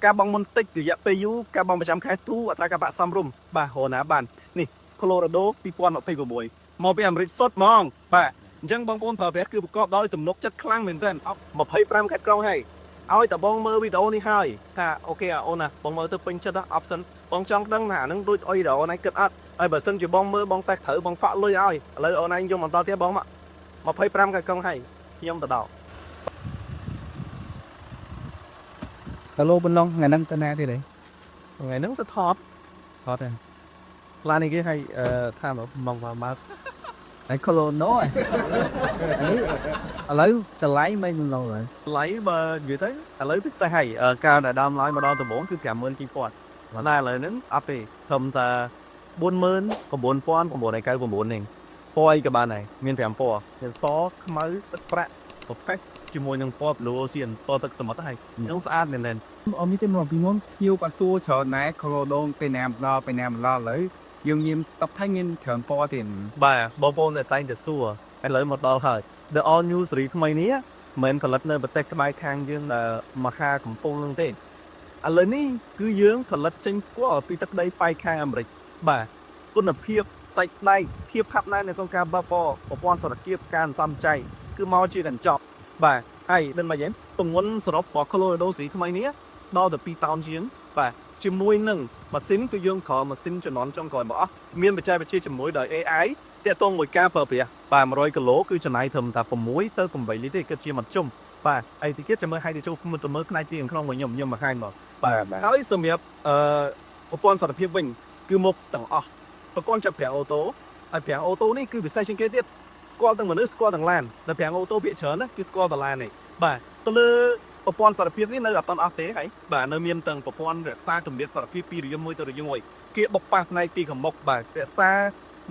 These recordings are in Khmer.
ការបង់មុនតិចរយៈពេលយូរការបង់ប្រចាំខែទូអត្រាការប្រាក់សមរម្យបាទរហណាបាននេះ Colorado 2026មកពីអាមេរិកសុទ្ធហ្មងបាទអញ្ចឹងបងប្អូនប្រើប្រាស់គឺប្រកបដោយទំនុកចិត្តខ្លាំងមែនទែនអត់25ខែក្រុងហើយឲ្យតែបងមើលវីដេអូនេះហើយថាអូខេអូនណាបងមើលទៅពេញចិត្ត option បងចង់ដឹងថាហ្នឹងដូចអុយដល់អូនឯងគិតអត់ហើយបើសិនជាបងមើលបងតេស្តត្រូវបងប៉ាក់លុយឲ្យឥឡូវអូនឯងយកមកដល់ទៀតបងមក25ខែក្រុងហើយខ្ញុំទៅដល់ Hello bên Long ngày nâng tên nào thế đấy ថ្ងៃហ្នឹងទៅថតទេឡាននេះគេឲ្យថាមកមក Đấy color nó rồi Đấy ở lấy sẽ lấy mấy lâu rồi ឡៃបើនិយាយទៅឥឡូវពិសេសហើយការដែលដើមឡើយមកដល់ដំបូងគឺ50000ប៉ុណ្ណាឥឡូវហ្នឹងអត់ទេធំតែ49999នេះពណ៌អីក៏បានដែរមាន5ពណ៌មានសខ្មៅទឹកប្រាក់ប្រកាច់ជាមួយនឹងពណ៌ blue ocean ពណ៌ទឹកសមុទ្រហើយអញ្ចឹងស្អាតមែនទែន Ông như thế mà vì muốn yêu bà xua chờ nãy color đông bên nam lo lấy dương nghiêm stop thanh nhiên thường po tiền បាទបងប្អូនតែតែងតែសួរឥឡូវមកដល់ហើយ The All New សេរីថ្មីនេះមិនផលិតនៅប្រទេសក្បែរខាងយើងមហាកំពង់នឹងទេឥឡូវនេះគឺយើងផលិតចេញគួរពីទឹកដីប៉ែកខាងអាមេរិកបាទគុណភាពសាច់ដៃភាពផាប់ណែននៅក្នុងការបើកប្រព័ន្ធសារធាតុការសំចៃគឺមកជាកញ្ចប់បាទហើយមិនមកយ៉ាងទម្ងន់សរុបរបស់ Colorado សេរីថ្មីនេះដល់ទៅ2តោនជាងបាទជាមួយនឹងម៉ាស៊ីនគឺយើងក្រម៉ាស៊ីនជំនាន់ចុងក្រោយមកអស់មានបច្ចេកវិទ្យាជាមួយដោយ AI តាក់ទងមួយការប្រើប្រាស់បាទ100គីឡូគឺចំណាយត្រឹមតែ6ទៅ8លីត្រទេគិតជាមួយជុំបាទហើយទីទៀតចាំមើលឲ្យទៅចូលទៅមើលផ្នែកទីក្នុងរបស់ខ្ញុំមកខាងមកបាទហើយសម្រាប់ប្រព័ន្ធសារភាពវិញគឺមុខទាំងអស់ប្រព័ន្ធចាប់ប្រាំងអូតូហើយប្រាំងអូតូនេះគឺពិសេសជាងគេទៀតស្គាល់ទាំងមនុស្សស្គាល់ទាំងឡានតែប្រាំងអូតូភាគច្រើនណាគឺស្គាល់តែឡាននេះបាទទៅលើប្រព័ន្ធសារភាពនេះនៅអត់ទាន់អស់ទេហើយបាទនៅមានទាំងប្រព័ន្ធរក្សាកម្រិតសារភាពពីរយមមួយទៅរយមមួយគេបុកប៉ះផ្នែកពីខាងមុខបាទរក្សា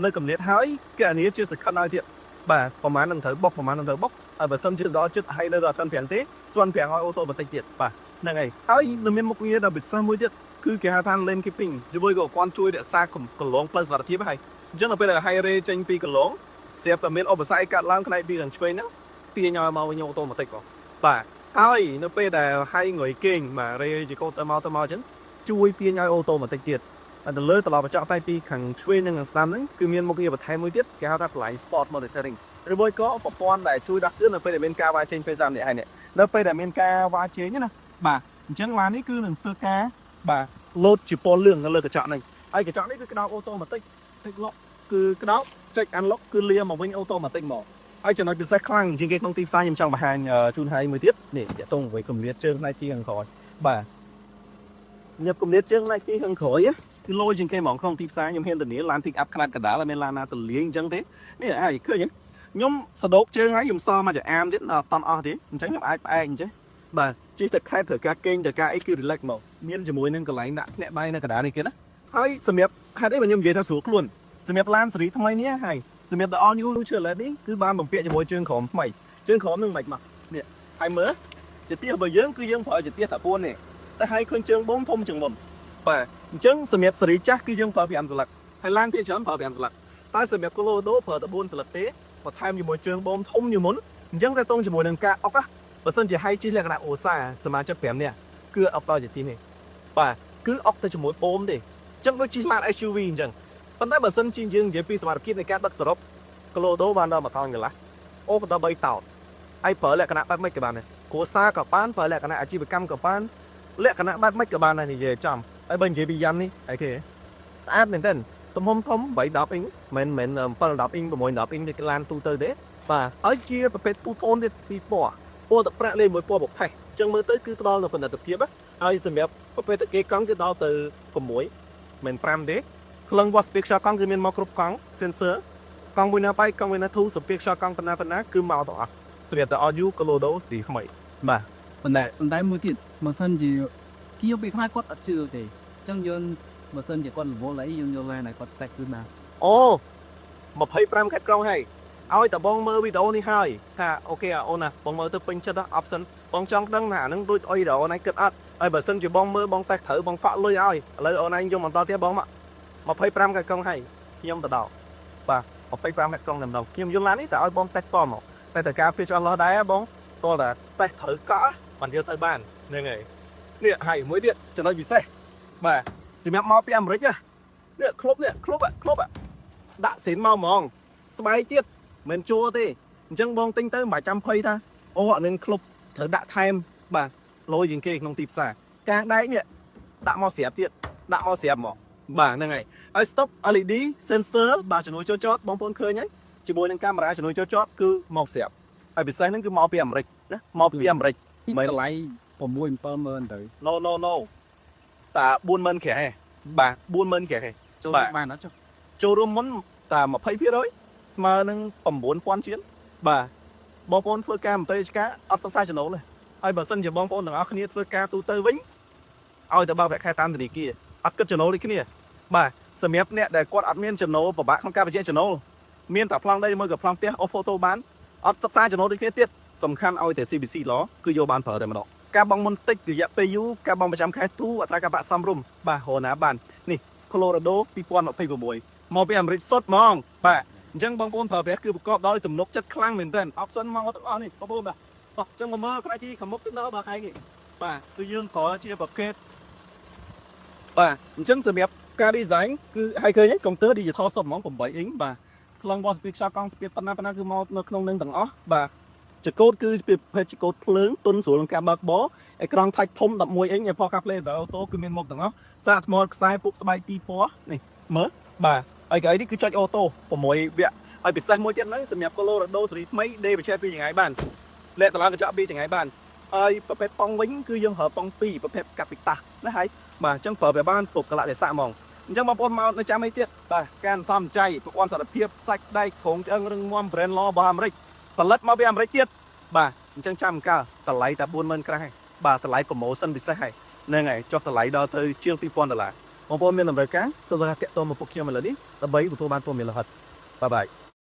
នៅកម្រិតហើយគេអានេះជាសង្ខិតឲ្យទៀតបាទប្រហែលនឹងត្រូវបុកប្រហែលនឹងត្រូវបុកហើយបើសិនជាដល់ចិត្តហើយនៅដល់អត់ទាន់ប្រាំងទេជន់ប្រាំងឲ្យអូតូបន្តិចទៀតបាទហ្នឹងហើយនៅមានមុខងារដល់ពិសេសមួយទៀតគឺគេហៅថា lane keeping ជាមួយក៏គាត់ជួយរក្សាកន្លងផ្លូវសុវត្ថិភាពហើយអញ្ចឹងដល់ពេលដែល highway ចេញពីកន្លងស្រាប់តែមានឧបសគ្គកាត់ឡើងផ្នែកពីខាងឆ្វេងហ្នឹងទាញឲ្យមកវិញអូតូម៉ាទិកបាទហើយនៅពេលដែលហើយងុយគេងបាទរេជាកោតទៅមកអញ្ចឹងជួយទាញឲ្យអូតូម៉ាទិកទៀតហើយទៅលើត្រឡប់បញ្ចក់តែពីខាងឆ្វេងនិងខាងស្ដាំហ្នឹងគឺមានមុខងារបន្ថែមមួយទៀតគេហៅថា blind spot monitoring ឬមួយក៏ប្រព័ន្ធដែលជួយដាស់តឿននៅពេលដែលមានការវ៉ាចេញពេល30នេះឯងនៅពេលដែលមានការវ៉ាចេញណាបាទអញ្ចឹងឡាននេះគឺនឹងធ្វើការបាទលោតជាពណ៌លឿងនៅលើកញ្ចក់នេះហើយកញ្ចក់នេះគឺក្តោបអូតូម៉ាទិកតិចឡុកគឺក្តោបចុច unlock គឺលាមកវិញអូតូម៉ាទិកមកហើយចំណុចពិសេសខ្លាំងជាងគេក្នុងទីផ្សារខ្ញុំចង់បង្ហាញជូនហើយមួយទៀតនេះតាក់ទងvớiកម្រិតជើងផ្នែកទីខាងក្រោយបាទសម្រាប់កម្រិតជើងផ្នែកទីខាងក្រោយគឺលយជាងគេហ្មងក្នុងទីផ្សារខ្ញុំហ៊ានធានាឡាន pick up ខ្នាតកណ្ដាលអត់មានឡានណាទលាយអញ្ចឹងទេនេះហើយឃើញខ្ញុំសដោកជើងហើយខ្ញុំសមកចាអាមទៀតអត់តន់អស់ទេអញ្ចឹងខ្ញុំអាចផ្អែកអញ្ចឹងបាទជិះទឹកខែត្រូវការគេងត្រូវការអីគឺ relax មកមានជាមួយនឹងកន្លែងដាក់ភ្នាក់បាយនៅកណ្ដាលនេះគេណាហើយសម្រាប់ហេតុអីបើខ្ញុំនិយាយថាស្រួលខ្លួនសម្រាប់ឡានសេរីថ្មីនេះហើយសម្រាប់ The All New Chevrolet នេះគឺបានបំពាក់ជាមួយជើងក្រោមថ្មីជើងក្រោមនឹងមិនមកនេះហើយមើលជាទៀសរបស់យើងគឺយើងប្រើជាទៀសតា4នេះតែហើយឃើញជើងបូមធំជាងមុនបាទអញ្ចឹងសម្រាប់សេរីចាស់គឺយើងប្រើ5សន្លឹកហើយឡានភាគច្រើនប្រើ5សន្លឹកតែសម្រាប់ Colorado ប្រើតែ4សន្លឹកទេបន្ថែមជាមួយជើងបូមធំជាងមុនអញ្ចឹងតែតង់ជាមួយនឹងការអុកបើសិនជាហៃជិះលក្ខណៈអូសាសមាជិក5នាក់គឺអុកដល់ជាទីនេះបាទគឺអុកទៅជាមួយបូមទេអញ្ចឹងដូចជិះឡាន SUV អញ្ចឹងប៉ុន្តែបើសិនជាយើងនិយាយពីសមត្ថភាពនៃការដឹកសរុប Colorado បានដល់1តោនកន្លះអូក៏ដល់3តោនហើយប្រើលក្ខណៈបែបម៉េចក៏បានដែរគ្រួសារក៏បានប្រើលក្ខណៈអាជីវកម្មក៏បានលក្ខណៈបែបម៉េចក៏បានដែរនិយាយចំហើយបើនិយាយពីយ៉ាំនេះអីគេស្អាតមែនទែនទំហំធំ3 10អ៊ីងមិន7 10អ៊ីង6 10អ៊ីងនេះគឺឡានទូទៅទេបាទហើយជាប្រភេទទូតូនទៀតពីពណ៌ទឹកប្រាក់លេខមួយពណ៌បុកផេះអញ្ចឹងមើលទៅគឺផ្ដល់នូវផលិតភាពហើយសម្រាប់ប្រភេទគេកង់គឺដល់ទៅ6មិន5ទេក្លឹង watt speed ខ្យល់កង់គឺមានមកគ្រប់កង់ sensor កង់មួយណាបែកកង់មួយណាធូរ speed ខ្យល់កង់ប៉ុណ្ណាគឺមកទាំងអស់សម្រាប់តែ All You Colorado ស្ទីថ្មីបាទ Vấn đề một tiền mà sân gì kia bị khai quất ở chưa thì chẳng dân mà sân chỉ con vô lấy dương vô lên này có tạch với mà អូ25ខែក្រុងហើយឲ្យតែបងមើលវីដេអូនេះហើយថាអូខេអូនណាបងមើលទៅពេញចិត្ត option បងចង់ដឹងថាហ្នឹងដូចអុយដល់អូនឯងគិតអត់ហើយបើសិនជាបងមើលបងតេស្តត្រូវបងប៉ាក់លុយឲ្យឥឡូវអូនឯងយកមកដល់ទៀតបងមក25ខែក្រុងហើយខ្ញុំទៅដល់បាទ25ខែក្រុងតែម្ដងខ្ញុំយល់ឡាននេះតែឲ្យបងតេស្តតមកតែតើការពីចង់លោះដែរបងតោះតែតេស្តត្រូវកក់បានយកទៅបានហ្នឹងហើយ នេះហើយមួយទៀតចំណុចពិសេសបាទសម្រាប់មកពីអាមេរិកណានេះครบដាក់សេនមកហ្មងស្បែកទៀតមិនជួទេអញ្ចឹងបងទិញទៅមិនបាច់ចាំភ័យថាអូអានឹងครบត្រូវដាក់ថែមបាទលុយជាងគេក្នុងទីផ្សារកាងដែកនេះដាក់មកស្រាប់ទៀតដាក់មកស្រាប់មកបាទហ្នឹងហើយហើយ stop LED sensor បាទជំនួយចូលចតបងប្អូនឃើញហើយជាមួយនឹងកាមេរ៉ាជំនួយចូលចតគឺមកស្រាប់ហើយពិសេសហ្នឹងគឺមកពីអាមេរិកណាមកពីអាមេរិក មិនតម្លៃ6 70000ទៅ no តា40000ក្រែបាទ40000ក្រែ ចូលបានអត់ចុះ ចូលរួមមុនតា20%ស្មើនឹង9000ជាងបាទបងប្អូនធ្វើការមន្ត្រីរាជការអត់សិក្សាចំណូលទេហើយបើសិនជាបងប្អូនទាំងអស់គ្នាធ្វើការទូទៅវិញឲ្យទៅបើកប្រាក់ខែតាមធនាគារអត់គិតចំណូលដូចគ្នាបាទសម្រាប់អ្នកដែលគាត់អត់មានចំណូលពិបាកក្នុងការបញ្ជាចំណូលមានតែប្លង់ដីមួយក៏ប្លង់ផ្ទះអូហ្វូតូបានអត់សិក្សាចំណូលដូចគ្នាទៀតសំខាន់ឲ្យតែ CBC ឡគឺយកបានប្រើតែម្ដងការបង់មុនតិចរយៈពេលយូរការបង់ប្រចាំខែទូអត្រាការប្រាក់សមរម្យបាទរហណាបាននេះ Colorado 2026មកពីអាមេរិកសុទ្ធហ្មងបាទអញ្ចឹងបងប្អូនប្រើប្រាស់គឺប្រកបដោយទំនុកចិត្តខ្លាំងមែនទែនអបសិនមកទាំងអស់នេះបងប្អូនបាទអញ្ចឹងមកមើលខ្លាចទីខាងមុខទឹកដល់បាទឯងនេះបាទគឺយើងក៏ជាប្រភេទបាទអញ្ចឹងសម្រាប់ការ design គឺឲ្យឃើញកុំព្យូទ័រ digital សុទ្ធហ្មង8 inch បាទខ្លងបោះស្ពីកខ្យល់កង់ស្ពីតប៉ុណ្ណាគឺមកនៅក្នុងនឹងទាំងអស់បាទចកូតគឺប្រភេទចកូតភ្លើងទុនស្រួលក្នុងការបើកបរអេក្រង់ touch ធំ11 inch Apple CarPlay ដល់ Auto គឺមានមុខទាំងអស់សាកថ្មខ្សែពុកស្បែក2ពណ៌នេះមើលបាទហើយកៅអីនេះគឺចុច Auto 6វគ្គហើយពិសេសមួយទៀតហ្នឹងសម្រាប់ Colorado ស៊េរីថ្មីដេបច្ចេកពីចង្អៃបានលាក់តឡើងកញ្ចក់ពីចង្អៃបានហើយប្រភេទប៉ង់វិញគឺយើងប្រើប៉ង់2ប្រភេទកាពីតាណាហើយបាទអញ្ចឹងប្រើไปបានទុកកលៈទេសៈហ្មងអញ្ចឹងបងប្អូនមកនៅចាំអីទៀតបាទការសំចៃប្រព័ន្ធសារភាពសាច់ដែកក្រុងឆ្អឹងរឹងមាំ brand law របស់អាមេរិកផលិតមកពីអាមេរិកទៀតបាទអញ្ចឹងចាំកាលតម្លៃតែ40000ក្រាស់ហើយបាទតម្លៃ promotion ពិសេសហើយហ្នឹងហើយចុះតម្លៃដល់ទៅជាង$2000បងប្អូនមានតម្រូវការសូមតាក់ទងមកពួកខ្ញុំឥឡូវនេះដើម្បីទទួលបានព័ត៌មានលម្អិតបាយបាយ